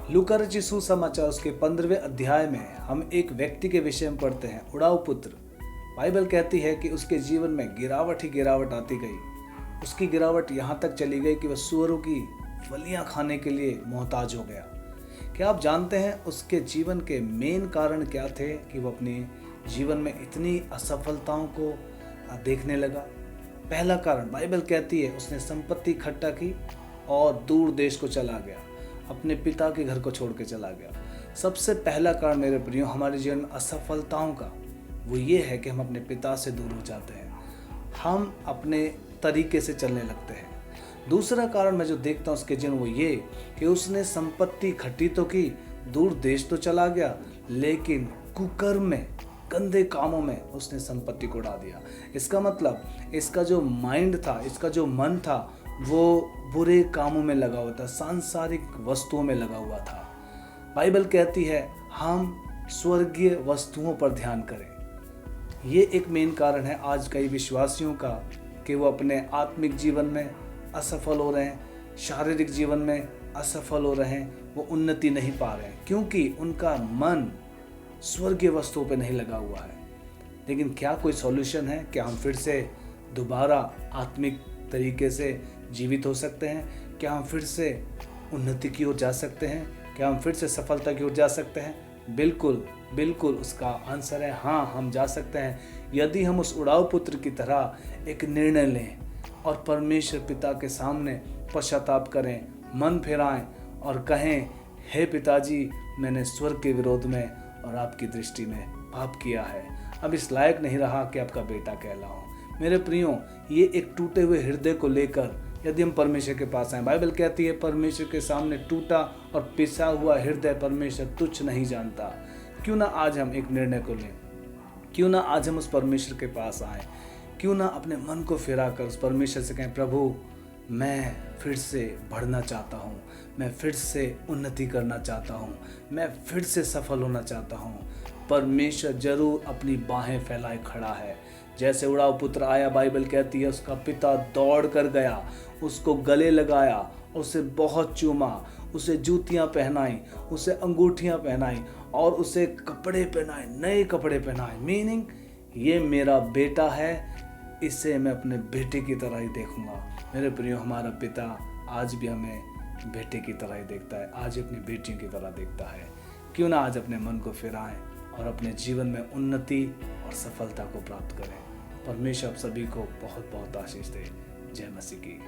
लूका रचित सुसमाचार उसके 15वें अध्याय में हम एक व्यक्ति के विषय में पढ़ते हैं, उड़ाऊ पुत्र। बाइबल कहती है कि उसके जीवन में गिरावट ही गिरावट आती गई। उसकी गिरावट यहाँ तक चली गई कि वह सूअरों की फलियां खाने के लिए मोहताज हो गया। क्या आप जानते हैं उसके जीवन के मेन कारण क्या थे कि वो अपने जीवन में इतनी असफलताओं को देखने लगा? पहला कारण बाइबल कहती है उसने संपत्ति इकट्ठा की और दूर देश को चला गया, अपने पिता के घर को छोड़ के चला गया। सबसे पहला कारण मेरे प्रियो हमारे जीवन में असफलताओं का वो ये है कि हम अपने पिता से दूर हो जाते हैं, हम अपने तरीके से चलने लगते हैं। दूसरा कारण मैं जो देखता हूँ उसके जीवन वो ये कि उसने संपत्ति इकट्ठी तो की, दूर देश तो चला गया, लेकिन कुकर्म में, गंदे कामों में उसने संपत्ति को उड़ा दिया। इसका मतलब इसका जो माइंड था, इसका जो मन था, वो बुरे कामों में लगा हुआ था, सांसारिक वस्तुओं में लगा हुआ था। बाइबल कहती है हम स्वर्गीय वस्तुओं पर ध्यान करें। ये एक मेन कारण है आज कई विश्वासियों का कि वो अपने आत्मिक जीवन में असफल हो रहे हैं, शारीरिक जीवन में असफल हो रहे हैं, वो उन्नति नहीं पा रहे हैं क्योंकि उनका मन स्वर्गीय वस्तुओं पे नहीं लगा हुआ है। लेकिन क्या कोई सॉल्यूशन है? क्या हम फिर से दोबारा आत्मिक तरीके से जीवित हो सकते हैं? क्या हम फिर से उन्नति की ओर जा सकते हैं? क्या हम फिर से सफलता की ओर जा सकते हैं? बिल्कुल बिल्कुल उसका आंसर है हाँ, हम जा सकते हैं यदि हम उस उड़ाऊ पुत्र की तरह एक निर्णय लें और परमेश्वर पिता के सामने पश्चाताप करें, मन फिराएं और कहें, हे पिताजी, मैंने स्वर्ग के विरोध में और आपकी दृष्टि में पाप किया है, अब इस लायक नहीं रहा कि आपका बेटा कहलाऊं। मेरे प्रियो, ये एक टूटे हुए हृदय को लेकर यदि हम परमेश्वर के पास आए, बाइबल कहती है परमेश्वर के सामने टूटा और पिसा हुआ हृदय परमेश्वर तुच्छ नहीं जानता। क्यों ना आज हम एक निर्णय को लें, क्यों ना आज हम उस परमेश्वर के पास आए, क्यों ना अपने मन को फिरा कर उस परमेश्वर से कहें, प्रभु मैं फिर से बढ़ना चाहता हूँ, मैं फिर से उन्नति करना चाहता हूँ, मैं फिर से सफल होना चाहता हूँ। परमेश्वर जरूर अपनी बाहें फैलाए खड़ा है। जैसे उड़ाऊ पुत्र आया, बाइबल कहती है उसका पिता दौड़ कर गया, उसको गले लगाया, उसे बहुत चूमा, उसे जूतियाँ पहनाई, उसे अंगूठियाँ पहनाई और उसे कपड़े पहनाए, नए कपड़े पहनाए। मीनिंग ये मेरा बेटा है, इसे मैं अपने बेटे की तरह ही देखूंगा। मेरे प्रियो, हमारा पिता आज भी हमें बेटे की तरह ही देखता है, आज अपनी बेटियों की तरह देखता है। क्यों ना आज अपने मन को फिराएं और अपने जीवन में उन्नति और सफलता को प्राप्त करें। परमेश्वर आप सभी को बहुत बहुत आशीष दे। जय मसीह की।